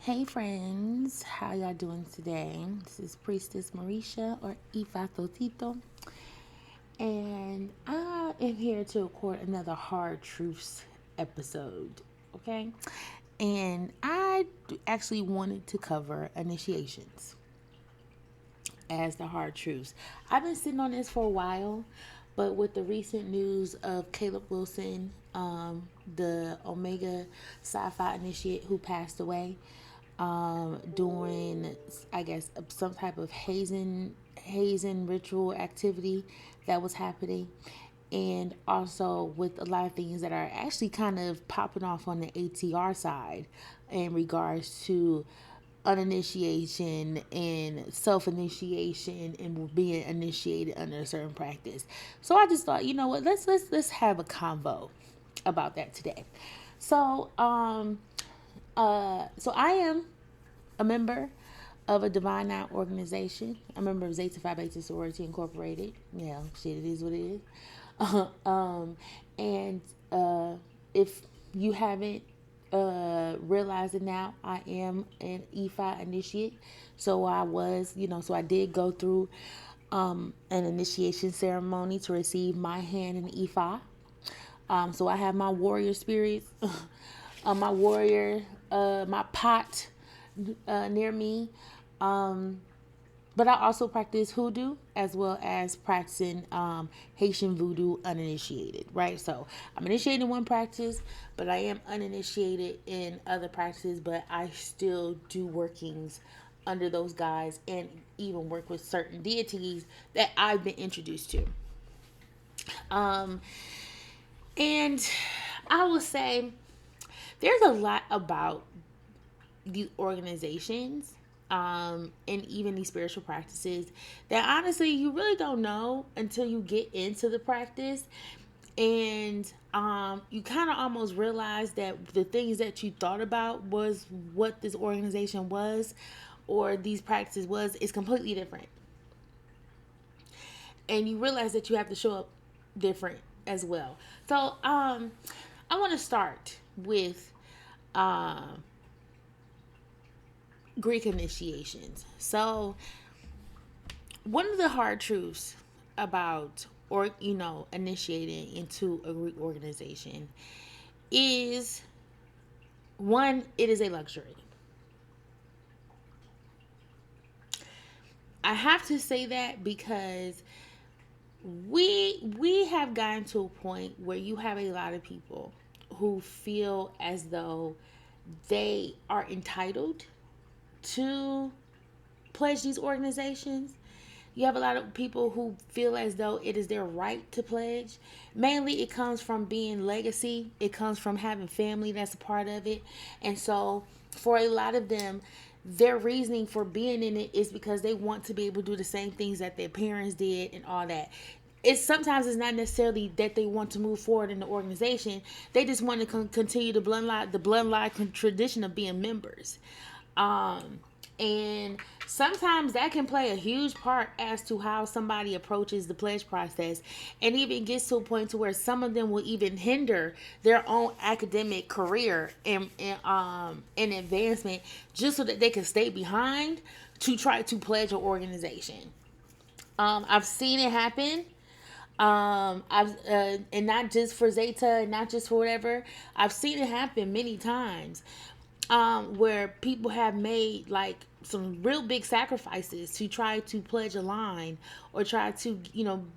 Hey friends, how y'all doing today? This is Priestess Marisha or Ifa Totito, and I am here to record another Hard Truths episode. Okay, and I actually wanted to cover initiations as the hard truths. I've been sitting on this for a while, but with the recent news of Caleb Wilson, the Omega Sci-Fi initiate who passed away, doing I guess some type of hazing ritual activity that was happening, and also with a lot of things that are actually kind of popping off on the ATR side in regards to uninitiation and self-initiation and being initiated under a certain practice. So I just thought, you know what, let's have a convo about that today. So so I am a member of a Divine Nine organization. I'm a member of Zeta Phi Beta Sorority Incorporated. Yeah, shit, it is what it is. And if you haven't realized it now, I am an EFI initiate. So I was, so I did go through an initiation ceremony to receive my hand in EFI. So I have my warrior spirits, my warrior, my pot near me. But I also practice hoodoo as well as practicing Haitian voodoo uninitiated, right? So I'm initiated in one practice, but I am uninitiated in other practices, but I still do workings under those guys and even work with certain deities that I've been introduced to. Um, and I will say there's a lot about these organizations and even these spiritual practices that honestly you really don't know until you get into the practice, and you kind of almost realize that the things that you thought about was what this organization was or these practices was is completely different, and you realize that you have to show up different as well. So I want to start with Greek initiations. So one of the hard truths about initiating into a Greek organization is, one, it is a luxury. I have to say that because we have gotten to a point where you have a lot of people who feel as though they are entitled to pledge these organizations. You have a lot of people who feel as though it is their right to pledge. Mainly it comes from being legacy. It comes from having family that's a part of it. And so for a lot of them, their reasoning for being in it is because they want to be able to do the same things that their parents did and all that. It's not necessarily that they want to move forward in the organization. They just want to continue the bloodline tradition of being members. And sometimes that can play a huge part as to how somebody approaches the pledge process, and even gets to a point to where some of them will even hinder their own academic career and advancement just so that they can stay behind to try to pledge an organization. I've seen it happen. I've and not just for Zeta, and not just for whatever. I've seen it happen many times, where people have made like some real big sacrifices to try to pledge a line or try to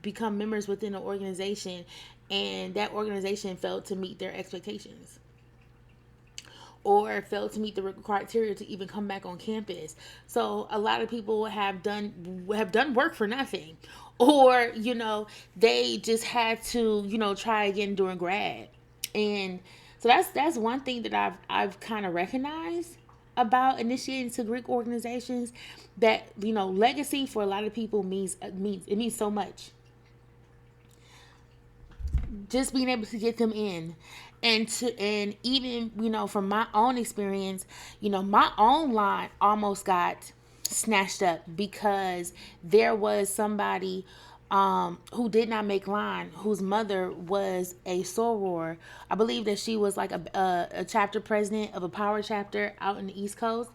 become members within an organization, and that organization failed to meet their expectations or failed to meet the criteria to even come back on campus. So a lot of people have done work for nothing, or they just had to try again during grad. And so that's one thing that I've kind of recognized about initiating to Greek organizations, that legacy for a lot of people means so much. Just being able to get them in, and even from my own experience, my own line almost got snatched up because there was somebody who did not make line, whose mother was a soror. I believe that she was like a chapter president of a power chapter out in the East Coast.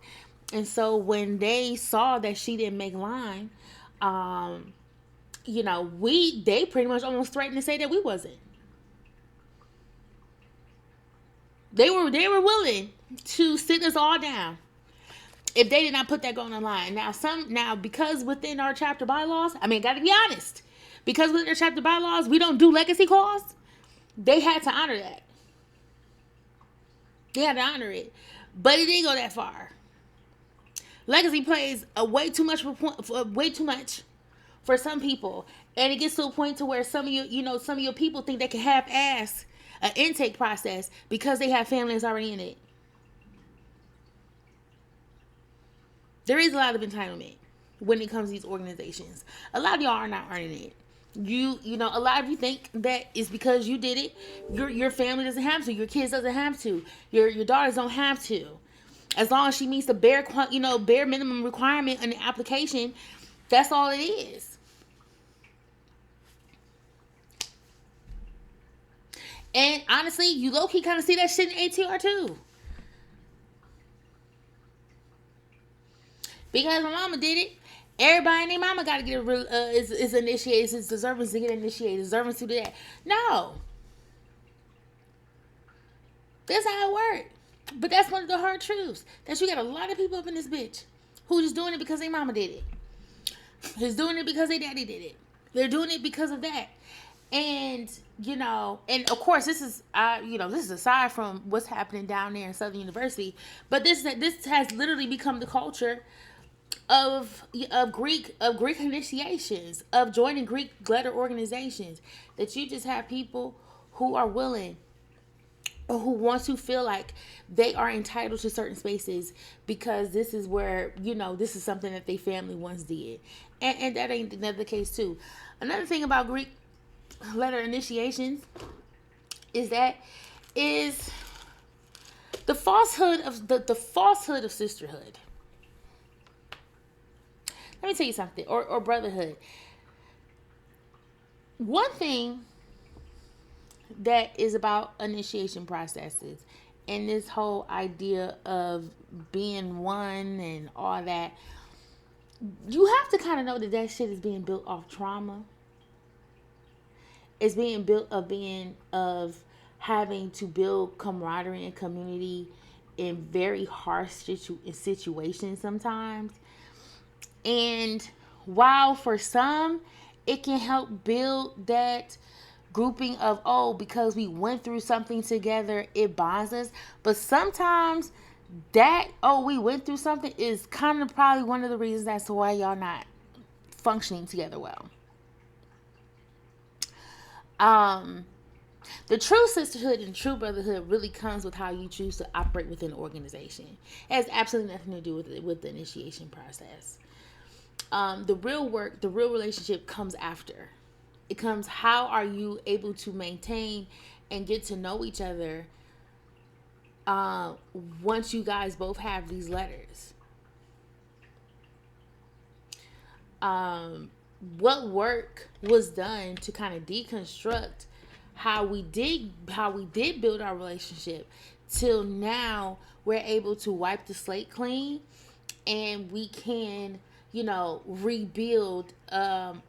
And so when they saw that she didn't make line, um, they pretty much almost threatened to say that we wasn't. They were willing to sit us all down if they did not put that going on the line. Now because within our chapter bylaws, I mean, gotta be honest, because within our chapter bylaws we don't do legacy calls. They had to honor that. They had to honor it, but it didn't go that far. Legacy plays a way too much way too much for some people, and it gets to a point to where some of your people think they can half ass an intake process because they have families already in it. There is a lot of entitlement when it comes to these organizations. A lot of y'all are not earning it. A lot of you think that it's because you did it. Your family doesn't have to. Your kids doesn't have to. Your daughters don't have to. As long as she meets the bare minimum requirement in the application, that's all it is. And honestly, you low key kind of see that shit in ATR too. Because my mama did it. Everybody and their mama got to get is initiated. Is deserving to get initiated. Deserving to do that. No. That's how it works. But that's one of the hard truths. That you got a lot of people up in this bitch who just doing it because their mama did it. Who's doing it because their daddy did it. They're doing it because of that. And, and of course this is aside from what's happening down there in Southern University, but this has literally become the culture of Greek initiations, of joining Greek letter organizations, that you just have people who are willing or who want to feel like they are entitled to certain spaces because this is where, this is something that their family once did. And that ain't another case too. Another thing about Greek letter initiations is the falsehood of the falsehood of sisterhood. Let me tell you something, or brotherhood. One thing that is about initiation processes and this whole idea of being one and all that, you have to kind of know that shit is being built off trauma. It's being built of having to build camaraderie and community in very harsh situations sometimes. And while for some it can help build that grouping of, because we went through something together, it bonds us. But sometimes that, we went through something is kind of probably one of the reasons as to why y'all not functioning together well. The true sisterhood and true brotherhood really comes with how you choose to operate within an organization. It has absolutely nothing to do with the initiation process. The real work, the real relationship comes after. It comes, how are you able to maintain and get to know each other once you guys both have these letters? What work was done to kind of deconstruct how we did build our relationship till now we're able to wipe the slate clean and we can rebuild of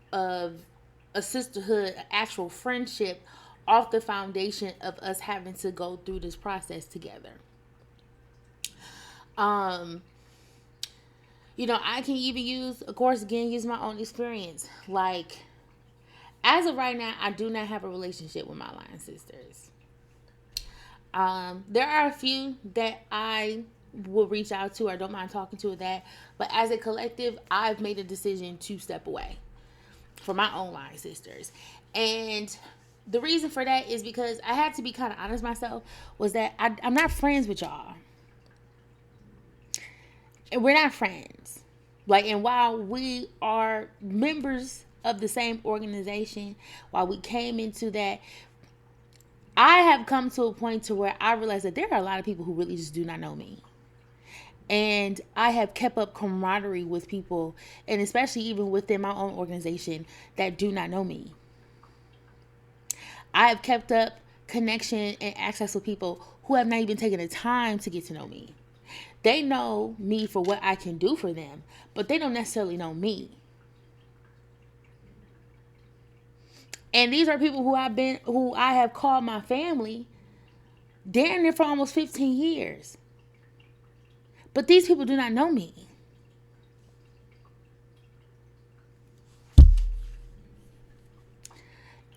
a sisterhood, an actual friendship off the foundation of us having to go through this process together. I can even use my own experience. Like, as of right now, I do not have a relationship with my line sisters. There are a few that I will reach out to or don't mind talking to that. But as a collective, I've made a decision to step away from my own line sisters. And the reason for that is because I had to be kind of honest myself, was that I'm not friends with y'all. And we're not friends. And while we are members of the same organization, while we came into that, I have come to a point to where I realize that there are a lot of people who really just do not know me. And I have kept up camaraderie with people, and especially even within my own organization, that do not know me. I have kept up connection and access with people who have not even taken the time to get to know me. They know me for what I can do for them, but they don't necessarily know me. And these are people who I have called my family damn near for almost 15 years. But these people do not know me.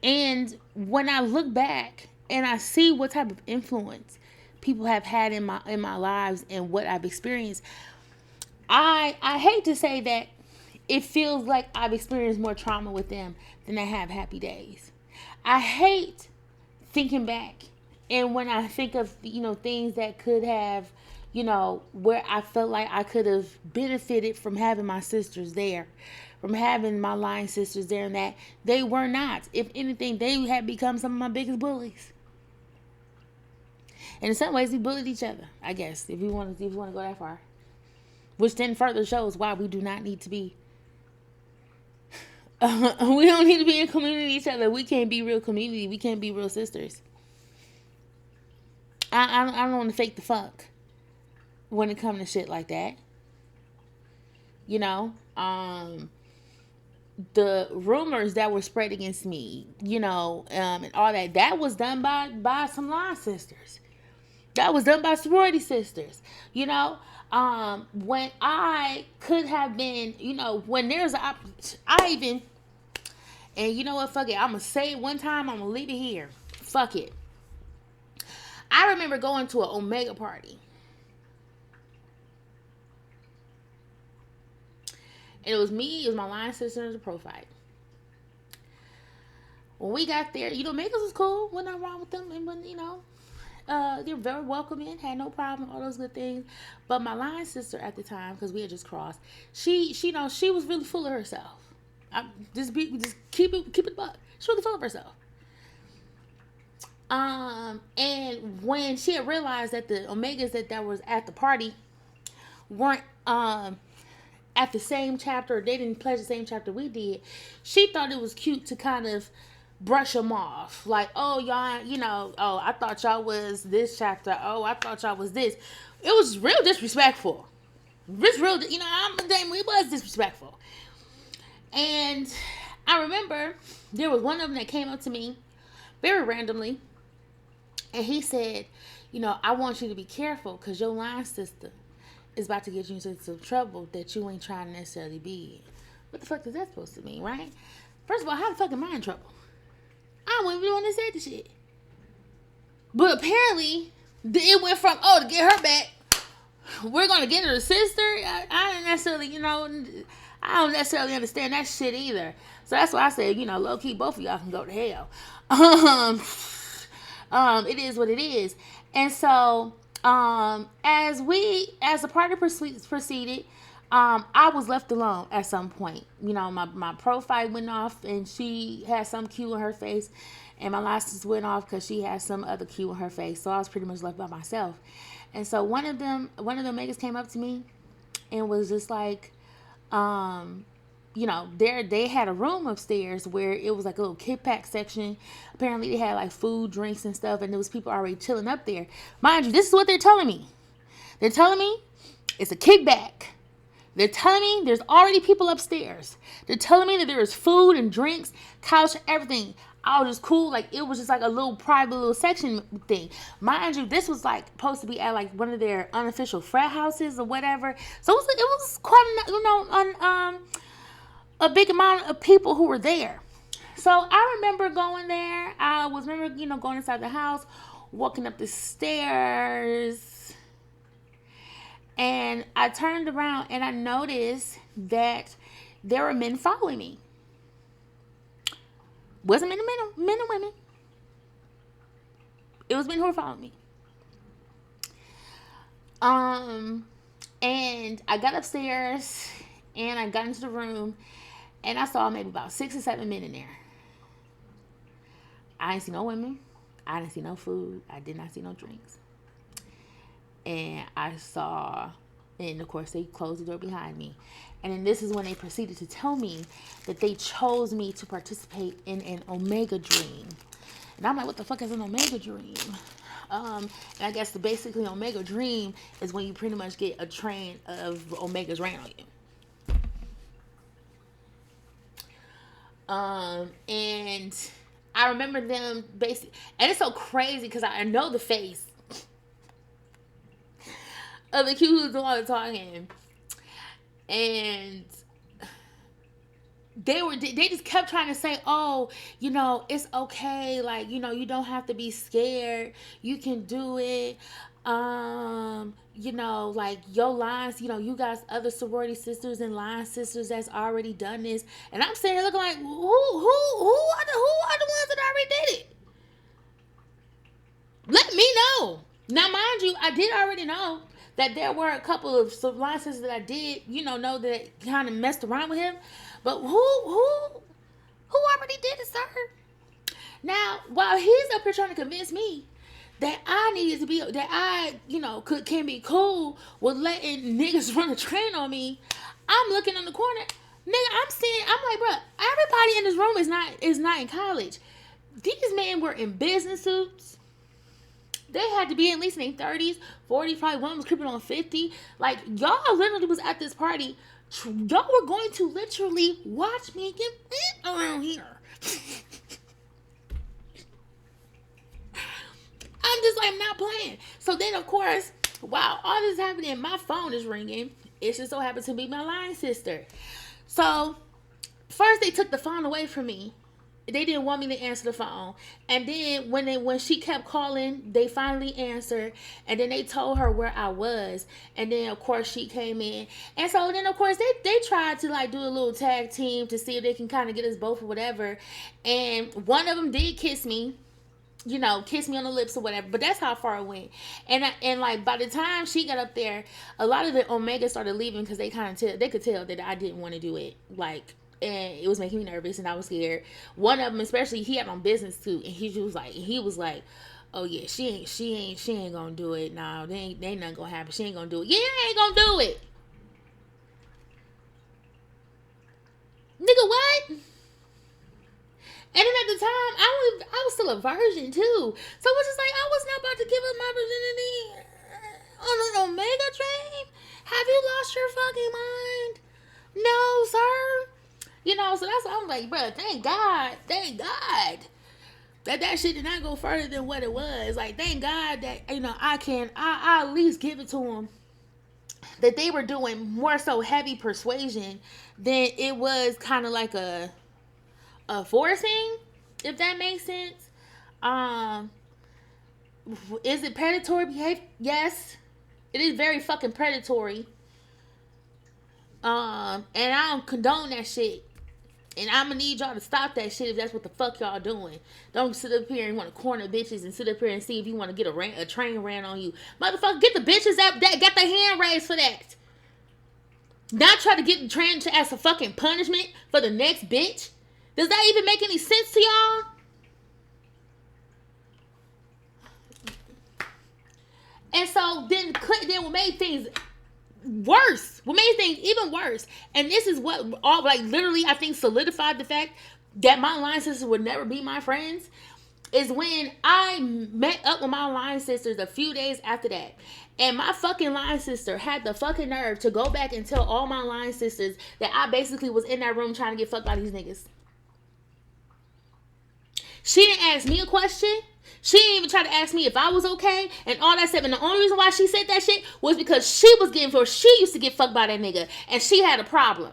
And when I look back and I see what type of influence people have had in my lives and what I've experienced, I hate to say that it feels like I've experienced more trauma with them than I have happy days. I hate thinking back, and when I think of things that could have, where I felt like I could have benefited from having my sisters there, from having my line sisters there, and that they were not. If anything, they had become some of my biggest bullies. And in some ways, we bullied each other. I guess if you want to go that far, which then further shows why we do not need to be. We don't need to be in community with each other. We can't be real community. We can't be real sisters. I don't want to fake the funk when it comes to shit like that. You know, the rumors that were spread against me, and all that was done by some line sisters. That was done by sorority sisters. When I could have been, when there's I even, and you know what, fuck it, I'm gonna say it one time, I'm gonna leave it here. Fuck it. I remember going to an Omega party. And it was me, it was my line sister, and it was a pro fight. When we got there, Megas was cool, wasn't nothing wrong with them, and when, they're very welcoming, had no problem, all those good things. But my line sister at the time, because we had just crossed, she was really full of herself. Just keep it buck. She was really full of herself. And when she had realized that the Omegas that was at the party weren't at the same chapter, they didn't pledge the same chapter we did, she thought it was cute to kind of brush them off. Like, oh, y'all, oh, I thought y'all was this chapter. Oh, I thought y'all was this. It was real disrespectful. It was disrespectful. And I remember there was one of them that came up to me very randomly. And he said, I want you to be careful because your line sister is about to get you into some trouble that you ain't trying to necessarily be in. What the fuck is that supposed to mean, right? First of all, how the fuck am I in trouble? I wasn't even the one that said the shit. But apparently, it went from, to get her back, we're going to get her a sister. I didn't necessarily, I don't necessarily understand that shit either. So that's why I said, low key, both of y'all can go to hell. It is what it is. And so, as the party proceeded, I was left alone at some point. My profile went off and she had some cue in her face, and my license went off because she had some other cue in her face. So I was pretty much left by myself. And so one of the Megas came up to me and was just like, they had a room upstairs where it was like a little kit pack section. Apparently they had like food, drinks, and stuff, and there was people already chilling up there. Mind you, this is what they're telling me. They're telling me it's a kickback. They're telling me there's already people upstairs. They're telling me that there is food and drinks, couch, everything. I was just cool. Like, it was just like a little private little section thing. Mind you, this was like supposed to be at like one of their unofficial frat houses or whatever. So it was quite a big amount of people who were there. So I remember going there. I remember going inside the house, walking up the stairs, and I turned around and I noticed that there were men following me. Wasn't men and women. It was men who were following me. And I got upstairs and I got into the room and I saw maybe about 6 or 7 men in there. I didn't see no women. I didn't see no food. I did not see no drinks. And I saw And of course, they closed the door behind me. And then this is when they proceeded to tell me that they chose me to participate in an Omega Dream. And I'm like, what the fuck is an Omega Dream? And I guess basically Omega Dream is when you pretty much get a train of Omegas ran on you. And I remember them basically, and it's so crazy because I know the face of the kid who's doing all the talking, and they just kept trying to say, oh, it's okay, like, you don't have to be scared, you can do it. Like your lines, you guys other sorority sisters and line sisters that's already done this. And I'm sitting there looking like, who are the ones that already did it? Let me know. Now, mind you, I did already know that there were a couple of line sisters that I did, know that kind of messed around with him. But who already did it, sir? Now, while he's up here trying to convince me that I needed to be, that I, can be cool with letting niggas run a train on me, I'm looking in the corner, nigga. I'm like, bro, everybody in this room is not in college. These men were in business suits. They had to be at least in their 30s, 40s, probably one was creeping on 50. Like, y'all literally was at this party. Y'all were going to literally watch me get fit around here. I'm just like, not playing. So then, of course, while all this is happening, my phone is ringing. It just so happened to be my line sister. So first they took the phone away from me. They didn't want me to answer the phone. And then when she kept calling, they finally answered. And then they told her where I was. And then, of course, she came in. And so then, of course, they tried to, like, do a little tag team to see if they can kind of get us both or whatever. And one of them did kiss me. Kiss me on the lips or whatever. But that's how far it went. And like, by the time she got up there, a lot of the Omega started leaving because they could tell that I didn't want to do it. Like, and it was making me nervous and I was scared. One of them, especially, he had on business too, and he was like, oh yeah, she ain't gonna do it. No, they ain't nothing gonna happen. She ain't gonna do it. Yeah, I ain't gonna do it. Nigga, what? And then at the time, I was still a virgin too, so it was just like, I was not about to give up my virginity on an Omega train. Have you lost your fucking mind? No, sir. So that's why I'm like, bro, thank God that shit did not go further than what it was. Like, thank God that, I at least give it to them that they were doing more so heavy persuasion than it was kind of like a forcing, if that makes sense. Is it predatory behavior? Yes, it is very fucking predatory. And I don't condone that shit. And I'm gonna need y'all to stop that shit if that's what the fuck y'all doing. Don't sit up here and want to corner bitches and sit up here and see if you want to get a train ran on you. Motherfucker, get the bitches that got their hand raised for that. Not try to get the train as a fucking punishment for the next bitch. Does that even make any sense to y'all? And so then what made things worse. What made things even worse, and this is what all, like, literally, I think solidified the fact that my line sisters would never be my friends, is when I met up with my line sisters a few days after that. And my fucking line sister had the fucking nerve to go back and tell all my line sisters that I basically was in that room trying to get fucked by these niggas. She didn't ask me a question. She didn't even try to ask me if I was okay and all that stuff. And the only reason why she said that shit was because she used to get fucked by that nigga and she had a problem.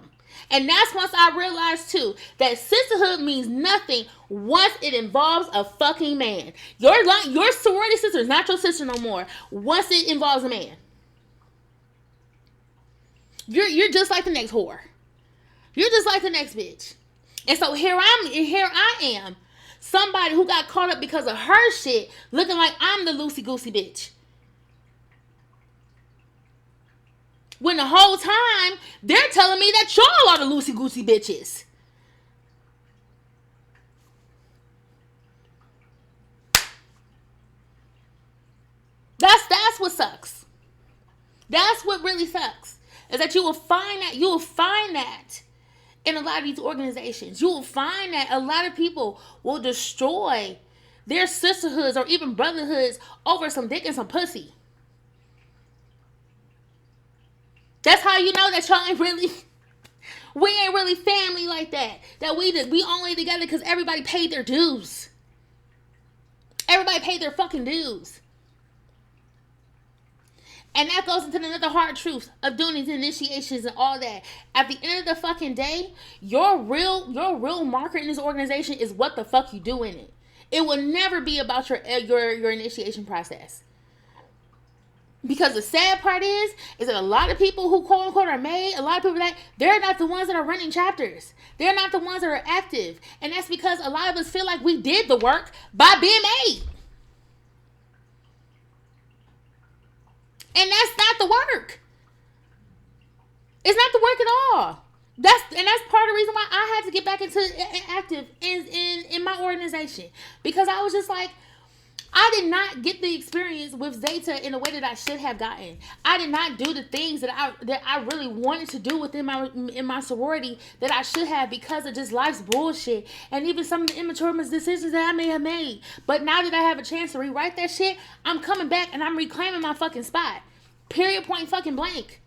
And that's once I realized too that sisterhood means nothing once it involves a fucking man. Your sorority sister is not your sister no more once it involves a man. You're just like the next whore. You're just like the next bitch. And so here I am. Somebody who got caught up because of her shit, looking like I'm the loosey-goosey bitch. When the whole time, they're telling me that y'all are the loosey-goosey bitches. That's what sucks. That's what really sucks. Is that you will find that in a lot of these organizations. You will find that a lot of people will destroy their sisterhoods or even brotherhoods over some dick and some pussy. That's how you know that y'all ain't really, we ain't really family like that. That we only together because everybody paid their dues. Everybody paid their fucking dues. And that goes into another hard truth of doing these initiations and all that. At the end of the fucking day, your real marker in this organization is what the fuck you do in it. It will never be about your initiation process. Because the sad part is that a lot of people who quote unquote are made, a lot of people that they're not the ones that are running chapters. They're not the ones that are active. And that's because a lot of us feel like we did the work by being made. And that's not the work. It's not the work at all. That's part of the reason why I had to get back into active in my organization. Because I was just like, I did not get the experience with Zeta in the way that I should have gotten. I did not do the things that I really wanted to do within my sorority that I should have because of just life's bullshit and even some of the immature decisions that I may have made. But now that I have a chance to rewrite that shit, I'm coming back and I'm reclaiming my fucking spot. Period, point, fucking blank.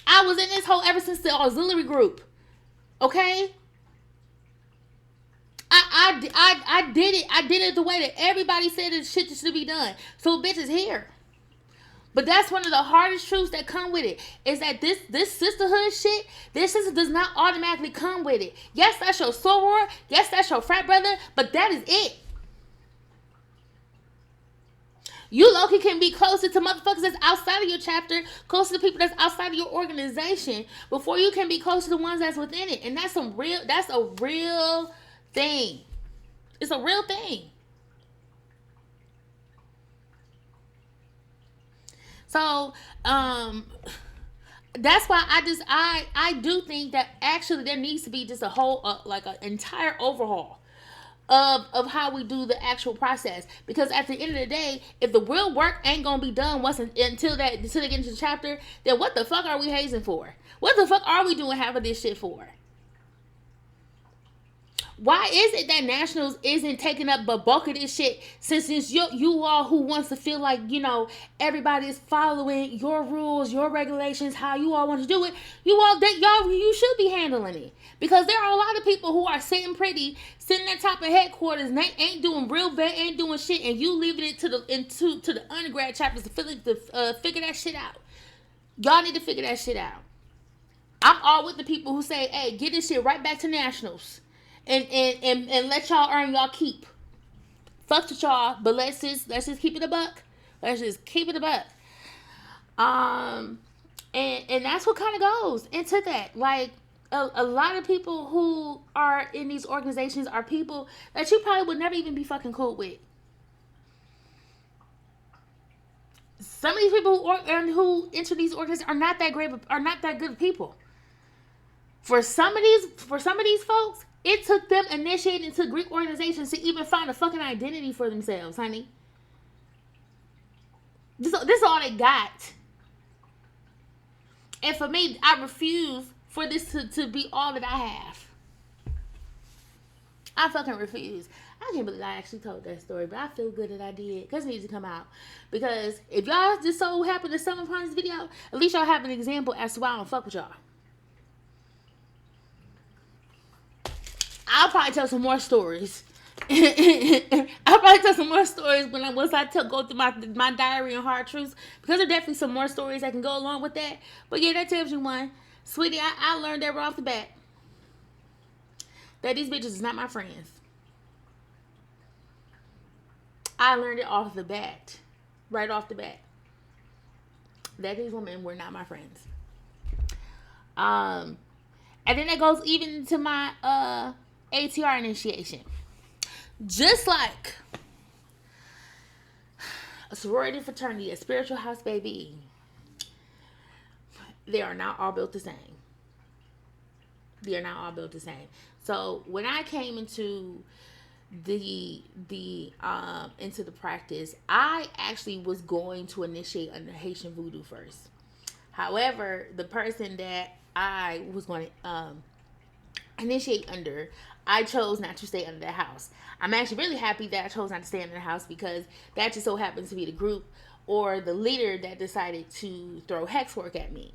I was in this hole ever since the auxiliary group. Okay? I did it. I did it the way that everybody said it shit should be done. So bitch is here. But that's one of the hardest truths that come with it. Is that this sisterhood shit, this sister does not automatically come with it. Yes, that's your soror. Yes, that's your frat brother. But that is it. You low-key can be closer to motherfuckers that's outside of your chapter, closer to people that's outside of your organization, before you can be close to the ones that's within it. And that's a real thing. It's a real thing. So, that's why I do think that actually there needs to be just a whole, like an entire overhaul of how we do the actual process. Because at the end of the day, if the real work ain't gonna be done until they get into the chapter, then what the fuck are we hazing for? What the fuck are we doing half of this shit for? Why is it that nationals isn't taking up the bulk of this shit since you all who wants to feel like, everybody is following your rules, your regulations, how you all want to do it, you should be handling it. Because there are a lot of people who are sitting pretty, sitting at top of headquarters, and they ain't doing real bad, ain't doing shit, and you leaving it to the undergrad chapters to figure that shit out. Y'all need to figure that shit out. I'm all with the people who say, hey, get this shit right back to nationals. And let y'all earn y'all keep. Fuck with y'all, but let's just keep it a buck. Let's just keep it a buck. And that's what kind of goes into that. Like a lot of people who are in these organizations are people that you probably would never even be fucking cool with. Some of these people who enter these organizations are not that great, are not that good people. For some of these folks, it took them initiating into Greek organizations to even find a fucking identity for themselves, honey. This is all they got. And for me, I refuse for this to be all that I have. I fucking refuse. I can't believe I actually told that story, but I feel good that I did, because it needs to come out. Because if y'all just so happen to stumble upon this video, at least y'all have an example as to why I don't fuck with y'all. I'll probably tell some more stories. I'll probably tell some more stories once I go through my diary and hard truths, because there are definitely some more stories that can go along with that. But yeah, that tells you one. Sweetie, I learned that right off the bat. That these bitches is not my friends. I learned it off the bat. Right off the bat. That these women were not my friends. And then that goes even to my ATR initiation. Just like a sorority fraternity, a spiritual house baby, they are not all built the same. They are not all built the same. So when I came into the into the practice, I actually was going to initiate under Haitian voodoo first. However, the person that I was going to initiate under, I chose not to stay under the house. I'm actually really happy that I chose not to stay under the house, because that just so happens to be the group or the leader that decided to throw hex work at me,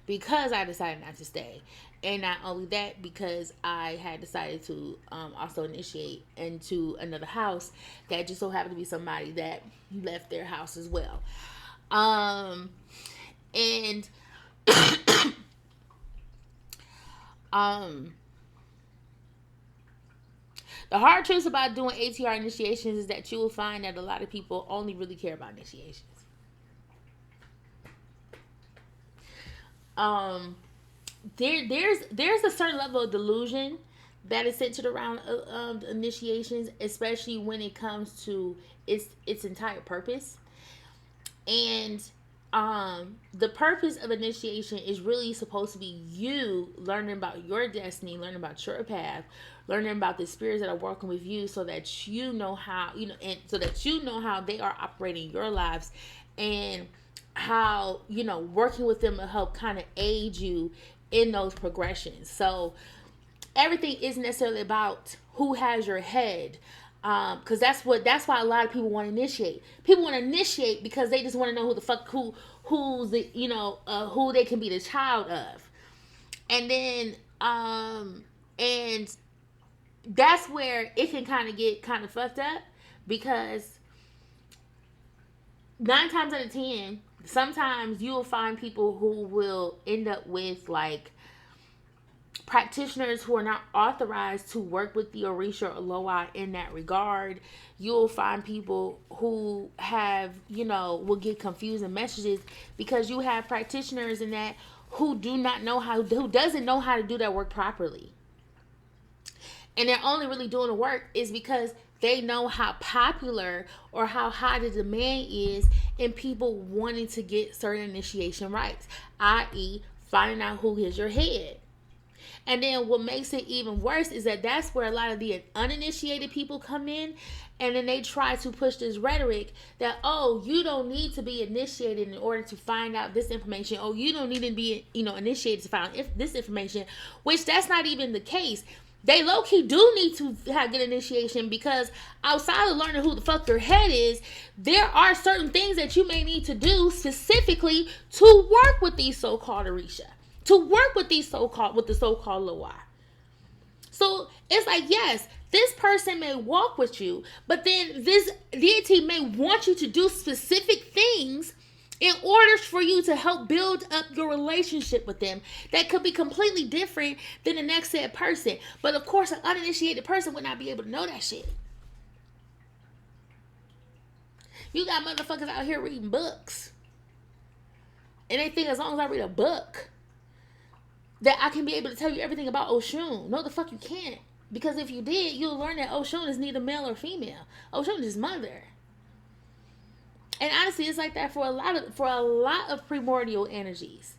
because I decided not to stay. And not only that, because I had decided to also initiate into another house that just so happened to be somebody that left their house as well. Um, and um, the hard truth about doing ATR initiations is that you will find that a lot of people only really care about initiations. Um, there's a certain level of delusion that is centered around initiations, especially when it comes to its entire purpose. And the purpose of initiation is really supposed to be you learning about your destiny, learning about your path, learning about the spirits that are working with you, so that you know how, and so that you know how they are operating your lives, and how, working with them will help kind of aid you in those progressions. So everything isn't necessarily about who has your head, because that's why a lot of people want to initiate. People want to initiate because they just want to know who the fuck who's the who they can be the child of. And then and that's where it can kind of get kind of fucked up, because 9 times out of 10, sometimes you will find people who will end up with like practitioners who are not authorized to work with the Orisha or Loa in that regard. You'll find people who have, will get confusing messages, because you have practitioners in that who doesn't know how to do that work properly. And they're only really doing the work is because they know how popular or how high the demand is in people wanting to get certain initiation rites, i.e., finding out who is your head. And then what makes it even worse is that that's where a lot of the uninitiated people come in, and then they try to push this rhetoric that, oh, you don't need to be initiated in order to find out this information. Oh, you don't need to be, initiated to find this information, which that's not even the case. They low-key do need to have good initiation, because outside of learning who the fuck your head is, there are certain things that you may need to do specifically to work with these so-called Orisha, to work with the so-called Loa. So it's like, yes, this person may walk with you, but then this deity may want you to do specific things in order for you to help build up your relationship with them that could be completely different than the next said person. But of course, an uninitiated person would not be able to know that shit. You got motherfuckers out here reading books, and they think as long as I read a book that I can be able to tell you everything about Oshun. No, the fuck you can't. Because if you did, you'll learn that Oshun is neither male or female. Oshun is mother. And honestly, it's like that for a lot of primordial energies.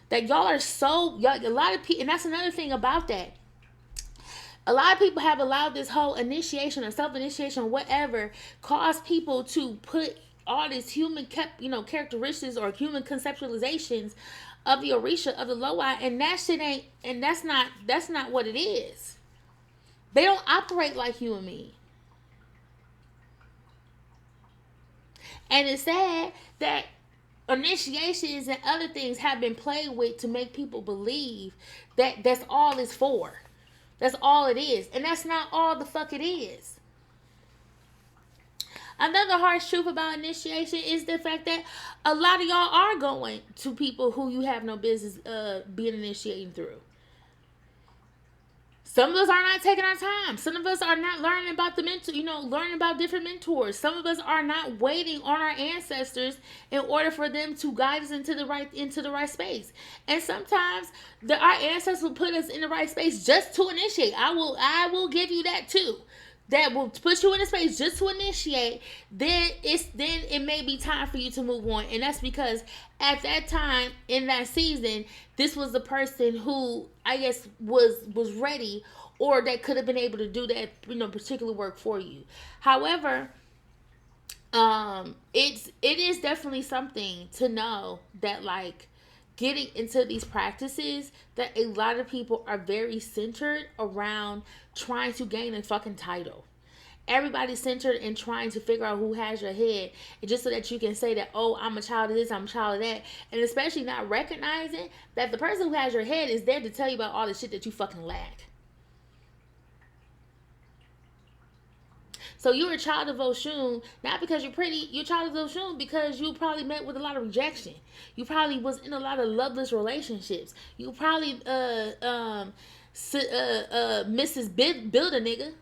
That y'all are a lot of people, and that's another thing about that. A lot of people have allowed this whole initiation or self-initiation or whatever cause people to put all these human characteristics or human conceptualizations of the Orisha, of the Loa, and that shit ain't, and that's not what it is. They don't operate like you and me. And it's sad that initiations and other things have been played with to make people believe that that's all it's for. That's all it is. And that's not all the fuck it is. Another harsh truth about initiation is the fact that a lot of y'all are going to people who you have no business being initiating through. Some of us are not taking our time. Some of us are not learning about the mentor, learning about different mentors. Some of us are not waiting on our ancestors in order for them to guide us into the right space. And sometimes our ancestors will put us in the right space just to initiate. I will give you that too. that will put you in a space just to initiate, then it may be time for you to move on. And that's because at that time in that season, this was the person who I guess was ready, or that could have been able to do that, particular work for you. However, it is definitely something to know that, like, getting into these practices, that a lot of people are very centered around trying to gain a fucking title. Everybody's centered in trying to figure out who has your head, and just so that you can say that, oh, I'm a child of this, I'm a child of that, and especially not recognizing that the person who has your head is there to tell you about all the shit that you fucking lack. So you're a child of Oshun, not because you're pretty. You're a child of Oshun because you probably met with a lot of rejection. You probably was in a lot of loveless relationships. You probably Mrs. Builder nigga,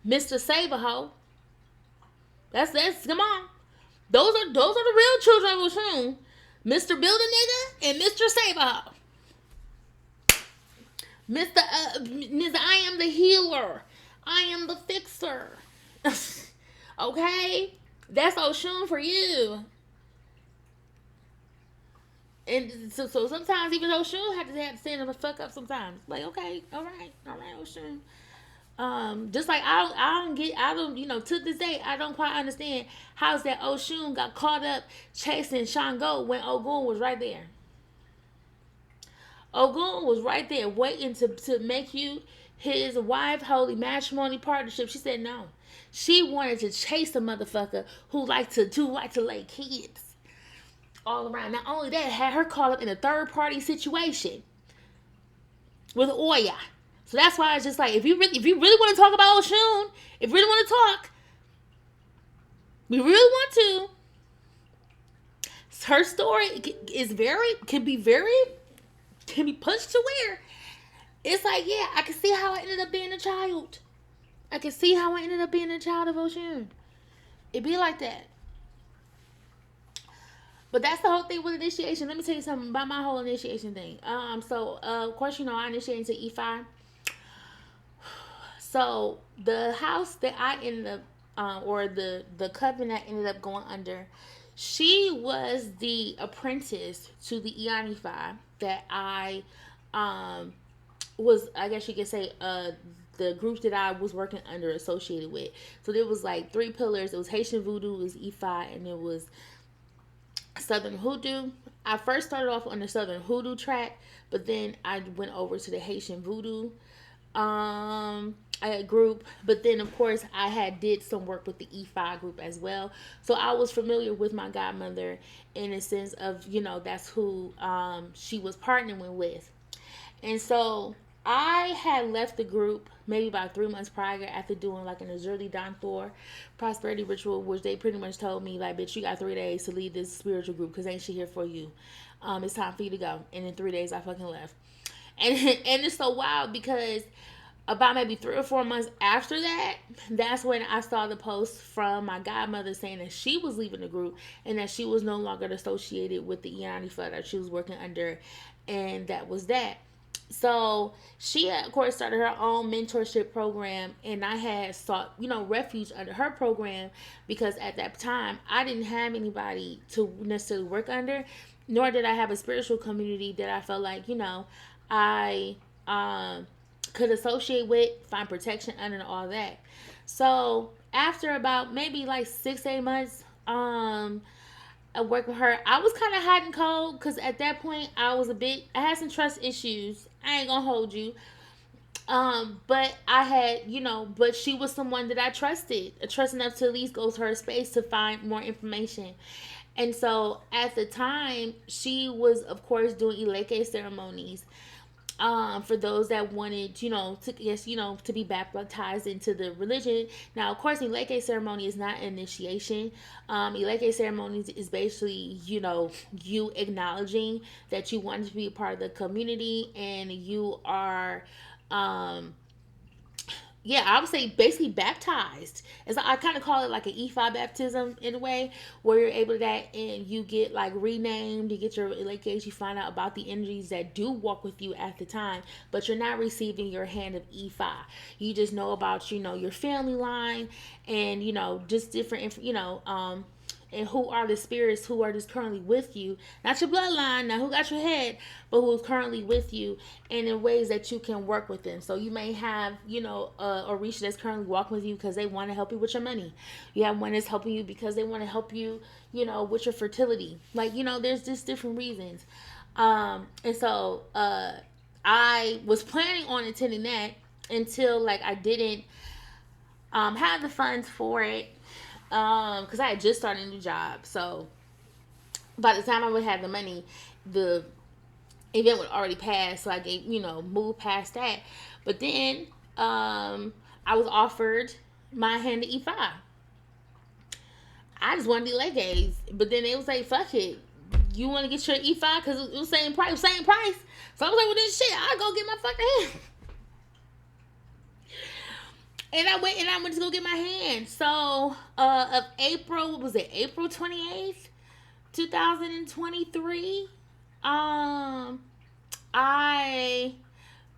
Mr. Saberho. That's come on. Those are the real children of Oshun. Mr. Builder nigga and Mr. Saberho. Mr. I am the healer. I am the fixer. Okay? That's Oshun for you. And so sometimes even Oshun had to stand him the fuck up sometimes. Like, okay, all right, Oshun. Just like I don't, to this day, I don't quite understand how's that Oshun got caught up chasing Shango when Ogun was right there. Ogun was right there waiting to make you his wife, holy matrimony partnership. She said no. She wanted to chase a motherfucker who liked to lay kids all around. Not only that, had her caught up in a third party situation with Oya. So that's why it's just like, if you really want to talk about Oshun, if you really want to talk, we really want to. Her story can be pushed to where it's like, yeah, I can see how I ended up being a child. I can see how I ended up being a child of Oshun. It be like that. But that's the whole thing with initiation. Let me tell you something about my whole initiation thing. So of course, I initiated into E5. So the house that I ended up, or the coven that ended up going under, she was the apprentice to the Eon E5 that I was, I guess you could say, the group that I was working under associated with. So there was like three pillars. It was Haitian Voodoo, it was E5, and it was Southern Hoodoo. I first started off on the Southern Hoodoo track, but then I went over to the Haitian Voodoo group. But then of course I had did some work with the E5 group as well. So I was familiar with my godmother in a sense of, that's who she was partnering with. And so I had left the group maybe about 3 months prior after doing like an Azurli Don Thor prosperity ritual, which they pretty much told me, like, bitch, you got 3 days to leave this spiritual group because ain't shit here for you. It's time for you to go. And in 3 days, I fucking left. And it's so wild because about maybe 3 or 4 months after that, that's when I saw the post from my godmother saying that she was leaving the group and that she was no longer associated with the Iani Fund that she was working under. And that was that. So she, of course, started her own mentorship program, and I had sought, refuge under her program because at that time I didn't have anybody to necessarily work under, nor did I have a spiritual community that I felt like, I could associate with, find protection under, and all that. So after about maybe like 6-8 months, I worked with her. I was kind of hot and cold because at that point I had some trust issues. I ain't gonna hold you. But I had, but she was someone that I trusted enough to at least go to her space to find more information. And so at the time, she was, of course, doing Ileke ceremonies. For those that wanted, to be baptized into the religion. Now, of course, Ileke ceremony is not initiation. Ileke ceremonies is basically, you acknowledging that you want to be a part of the community and you are, yeah, I would say basically baptized. It's I kind of call it like an E5 baptism in a way, where you're able to that and you get like renamed, you get your like you find out about the energies that do walk with you at the time, but you're not receiving your hand of E5. You just know about your family line and just different and who are the spirits who are just currently with you, not your bloodline, not who got your head, but who's currently with you, and in ways that you can work with them. So you may have Orisha that's currently walking with you because they want to help you with your money. You have one that's helping you because they want to help you with your fertility. Like there's just different reasons. And so I was planning on attending that until like I didn't have the funds for it, because I had just started a new job. So by the time I would have the money, the event would already pass. So I gave moved past that. But then I was offered my hand to E5. I just wanted the leg days, but then it was like, fuck it. You want to get your E5 because it was same price, same price. So I was like, well, this shit, I'll go get my fucking hand. And I went to go get my hand. So of April, what was it? April 28th, 2023. I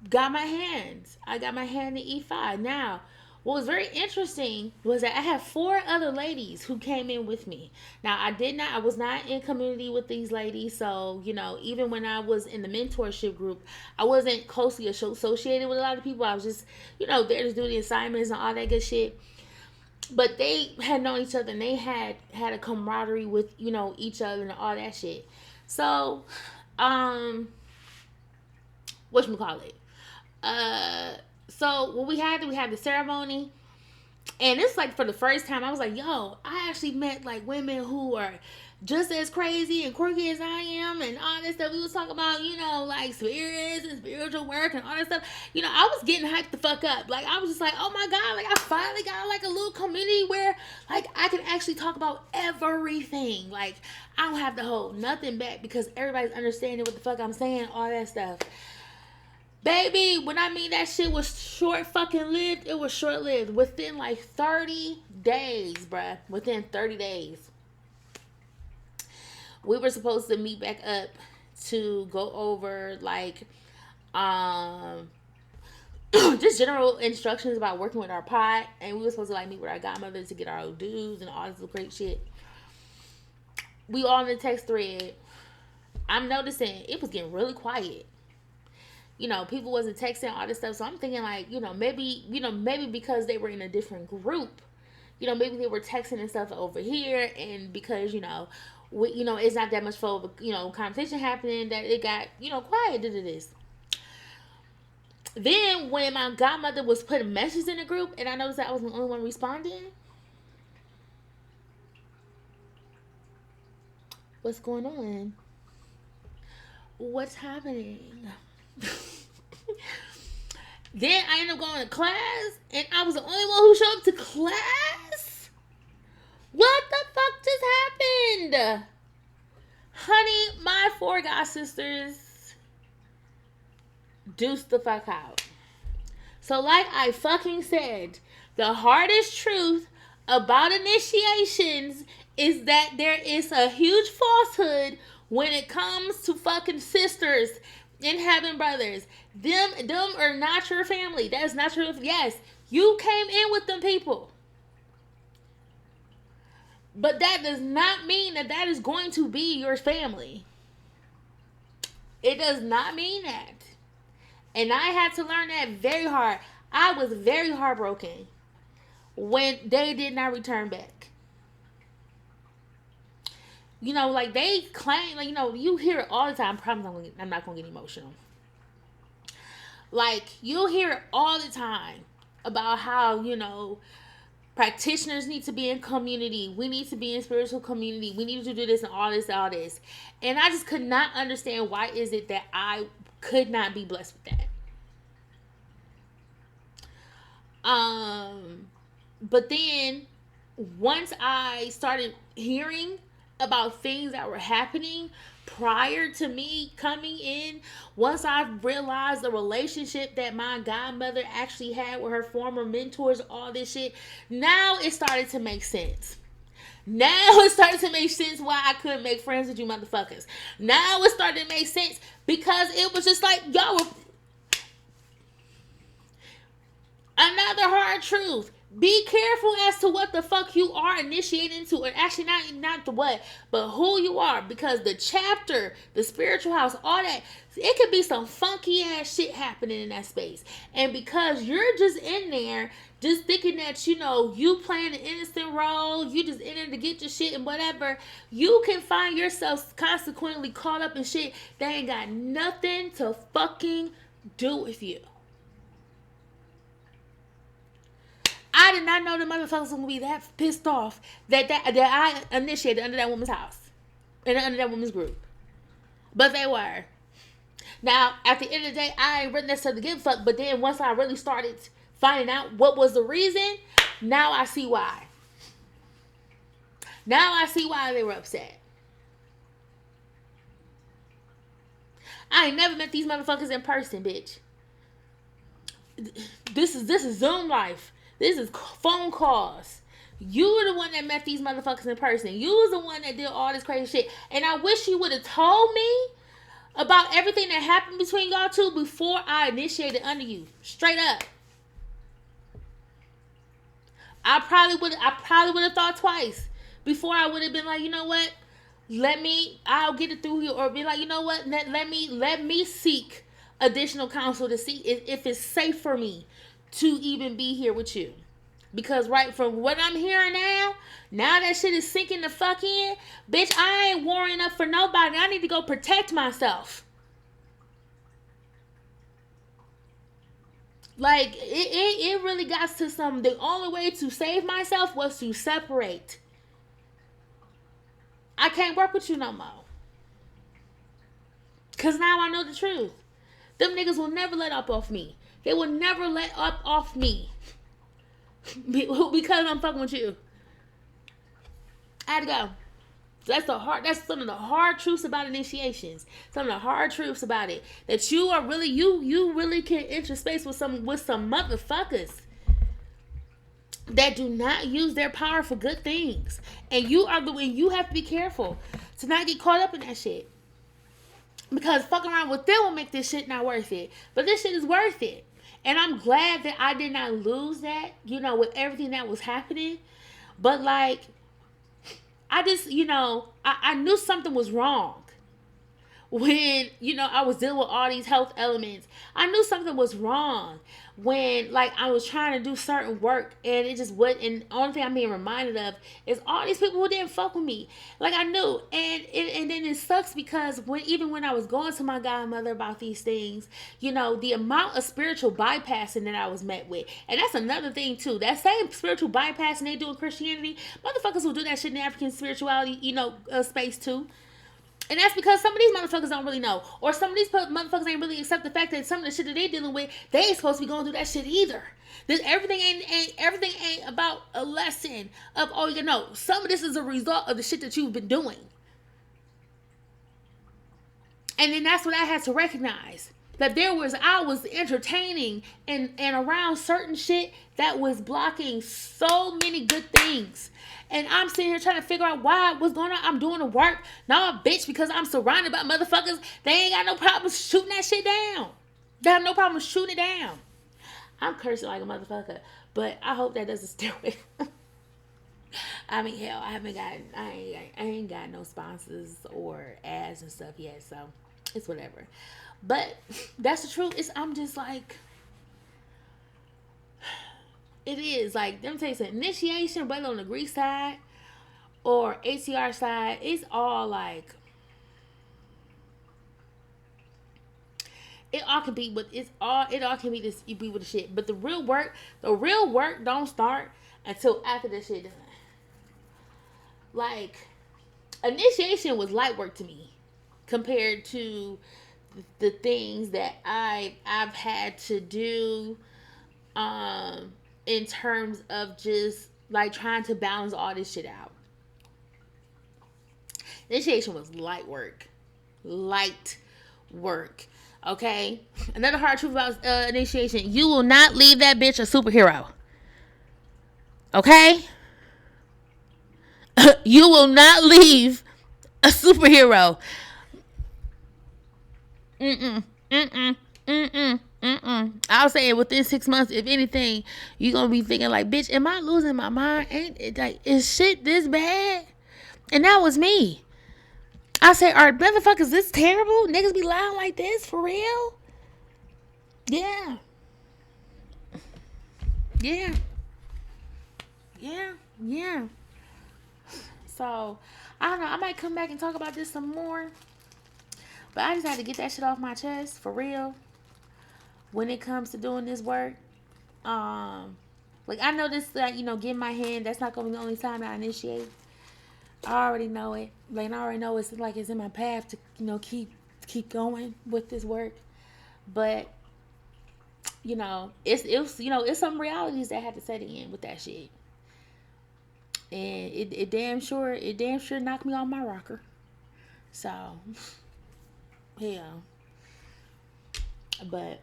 got my hands. I got my hand in E5. Now, what was very interesting was that I had 4 other ladies who came in with me. Now, I was not in community with these ladies. So, even when I was in the mentorship group, I wasn't closely associated with a lot of people. I was just, there to do the assignments and all that good shit. But they had known each other and they had a camaraderie with, each other and all that shit. So, whatchamacallit? So what we had the ceremony, and it's like for the first time I was like, yo, I actually met like women who are just as crazy and quirky as I am and all that stuff. We was talking about, like spirits and spiritual work and all that stuff. I was getting hyped the fuck up. Like I was just like, oh my God, like I finally got like a little community where like I can actually talk about everything. Like I don't have to hold nothing back because everybody's understanding what the fuck I'm saying, all that stuff. Baby, when I mean that shit was short fucking lived, it was short lived. Within like 30 days, bruh. Within 30 days. We were supposed to meet back up to go over like just general instructions about working with our pot. And we were supposed to like meet with our godmother to get our dues and all this great shit. We all in the text thread. I'm noticing it was getting really quiet. People wasn't texting all this stuff. So I'm thinking like, maybe because they were in a different group, maybe they were texting and stuff over here. And because, it's not that much for, conversation happening that it got, quiet due to this. Then when my godmother was putting messages in the group and I noticed that I was the only one responding. What's going on? What's happening? Then I ended up going to class and I was the only one who showed up to class. What the fuck just happened? Honey, my 4 god sisters deuced the fuck out. So like I fucking said, the hardest truth about initiations is that there is a huge falsehood when it comes to fucking sisters and having brothers. Them are not your family. That is not your. Yes, you came in with them people. But that does not mean that is going to be your family. It does not mean that. And I had to learn that very hard. I was very heartbroken when they did not return back. Like they claim, like, you hear it all the time. I promise I'm not going to get emotional. Like, you hear it all the time about how, practitioners need to be in community. We need to be in spiritual community. We need to do this and all this, all this. And I just could not understand why is it that I could not be blessed with that. But then once I started hearing about things that were happening prior to me coming in. Once I realized the relationship that my godmother actually had with her former mentors, all this shit, now it started to make sense. Now it started to make sense why I couldn't make friends with you motherfuckers. Now it started to make sense because it was just like, yo, another hard truth. Be careful as to what the fuck you are initiating into, or actually not the what, but who you are, because the chapter, the spiritual house, all that, it could be some funky ass shit happening in that space. And because you're just in there, just thinking that, you know, you playing an innocent role, you just in there to get your shit and whatever, you can find yourself consequently caught up in shit that ain't got nothing to fucking do with you. I did not know the motherfuckers was gonna be that pissed off that I initiated under that woman's house and under that woman's group. But they were. Now, at the end of the day, I ain't really necessarily give a fuck. But then once I really started finding out what was the reason, now I see why. Now I see why they were upset. I ain't never met these motherfuckers in person, bitch. This is Zoom life. This is phone calls. You were the one that met these motherfuckers in person. You was the one that did all this crazy shit. And I wish you would have told me about everything that happened between y'all two before I initiated under you. Straight up. I probably would have thought twice before I would have been like, you know what? I'll get it through you, or be like, you know what? Let me seek additional counsel to see if it's safe for me to even be here with you. Because right from what I'm hearing now that shit is sinking the fuck in, bitch, I ain't warring up for nobody. I need to go protect myself. Like, it really got to some, the only way to save myself was to separate. I can't work with you no more. Because now I know the truth. Them niggas will never let up off me. They will never let up off me. Because I'm fucking with you. I had to go. That's some of the hard truths about initiations. Some of the hard truths about it. That you are really, you really can enter space with some motherfuckers that do not use their power for good things. And you have to be careful to not get caught up in that shit. Because fucking around with them will make this shit not worth it. But this shit is worth it. And I'm glad that I did not lose that, you know, with everything that was happening. But like, I just, you know, I knew something was wrong when, you know, I was dealing with all these health elements. I knew something was wrong when, like, I was trying to do certain work and it just wasn't. And the only thing I'm being reminded of is all these people who didn't fuck with me. Like, I knew. And then it sucks because even when I was going to my godmother about these things, you know, the amount of spiritual bypassing that I was met with. And that's another thing, too. That same spiritual bypassing they do in Christianity, motherfuckers will do that shit in African spirituality, you know, space, too. And that's because some of these motherfuckers don't really know. Or some of these motherfuckers ain't really accept the fact that some of the shit that they dealing with, they ain't supposed to be going through that shit either. Everything ain't about a lesson of, oh, you know, some of this is a result of the shit that you've been doing. And then that's what I had to recognize. That I was entertaining and around certain shit that was blocking so many good things. And I'm sitting here trying to figure out what's going on. I'm doing the work. Nah, bitch, because I'm surrounded by motherfuckers. They ain't got no problem shooting that shit down. They have no problem shooting it down. I'm cursing like a motherfucker. But I hope that doesn't stay with. I mean, hell, I ain't got no sponsors or ads and stuff yet. So it's whatever. But that's the truth. I'm just like, it is like, them takes an initiation, whether on the Greek side or ATR side, it's all like, it all can be with the shit. But the real work don't start until after the shit done. Like, initiation was light work to me compared to the things that I've had to do in terms of just like trying to balance all this shit out. Initiation was light work. Light work. Okay? Another hard truth about initiation. You will not leave that bitch a superhero. Okay? You will not leave a superhero. Mm-mm. Mm-mm. Mm-mm. Mm-mm. I'll say within 6 months, if anything, you're gonna be thinking like, bitch, am I losing my mind? Ain't it like, is shit this bad? And that was me. I say, are motherfuckers this terrible? Niggas be lying like this for real? Yeah. Yeah. Yeah. Yeah. So, I don't know. I might come back and talk about this some more. But I just had to get that shit off my chest for real. When it comes to doing this work, um, like I know this, like getting my hand. That's not gonna be the only time I initiate. I already know it. Like I already know it's like it's in my path to keep going with this work. But it's some realities that had to set in with that shit, and it damn sure knocked me off my rocker. So yeah, but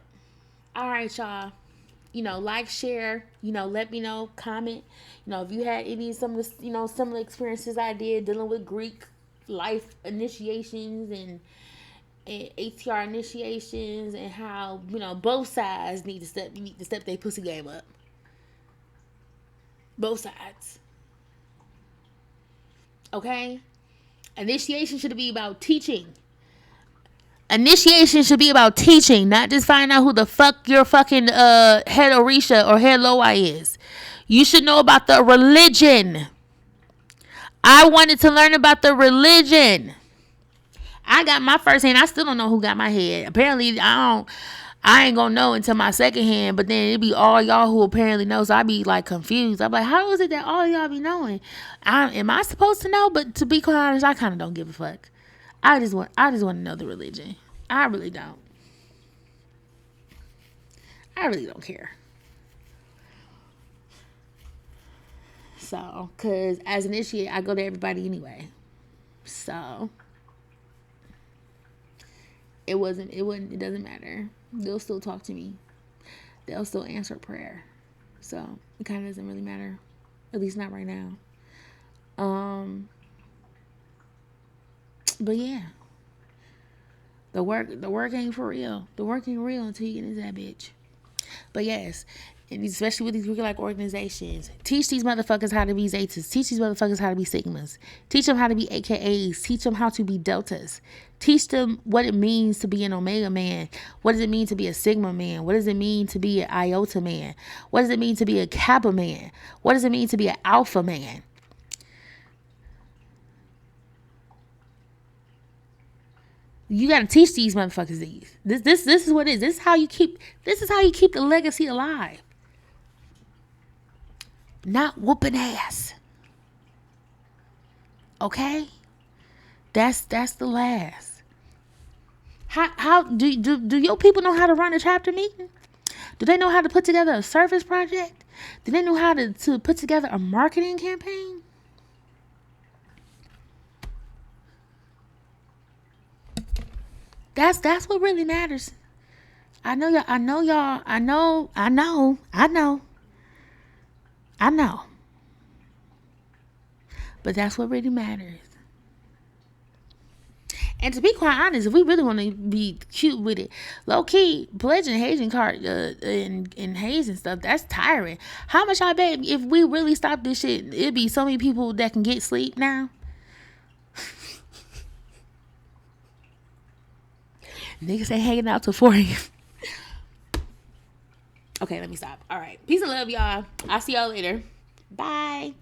all right, y'all. Like, share. Let me know. Comment. If you had any some of the similar experiences I did dealing with Greek life initiations and ATR initiations, and how both sides need to step their pussy game up. Both sides. Okay? Initiation should be about teaching. Initiation should be about teaching, not just find out who the fuck your fucking head Orisha or head Loi is. You should know about the religion. I wanted to learn about the religion. I got my first hand. I still don't know who got my head. Apparently, I ain't gonna know until my second hand. But then it be all y'all who apparently know. So I be like confused. I'm like, how is it that all y'all be knowing? Am I supposed to know? But to be quite honest, I kind of don't give a fuck. I just want to know the religion. I really don't. I really don't care. So, cause as an initiate, I go to everybody anyway. So it doesn't matter. They'll still talk to me. They'll still answer prayer. So it kind of doesn't really matter. At least not right now. But yeah. The work ain't for real. The work ain't real until you get into that bitch. But yes, and especially with these like organizations, teach these motherfuckers how to be Zetas. Teach these motherfuckers how to be Sigmas. Teach them how to be AKAs. Teach them how to be Deltas. Teach them what it means to be an Omega man. What does it mean to be a Sigma man? What does it mean to be an Iota man? What does it mean to be a Kappa man? What does it mean to be an Alpha man? You gotta teach these motherfuckers these. This is what it is. This is how you keep the legacy alive. Not whooping ass. Okay? That's the last. How do your people know how to run a chapter meeting? Do they know how to put together a service project? Do they know how to put together a marketing campaign? That's what really matters. I know y'all. I know. But that's what really matters. And to be quite honest, if we really want to be cute with it, low key, pledging hazing card and haze and stuff, that's tiring. How much I bet if we really stop this shit, it'd be so many people that can get sleep now. Niggas ain't hanging out till 4 a.m. Okay, let me stop. All right. Peace and love, y'all. I'll see y'all later. Bye.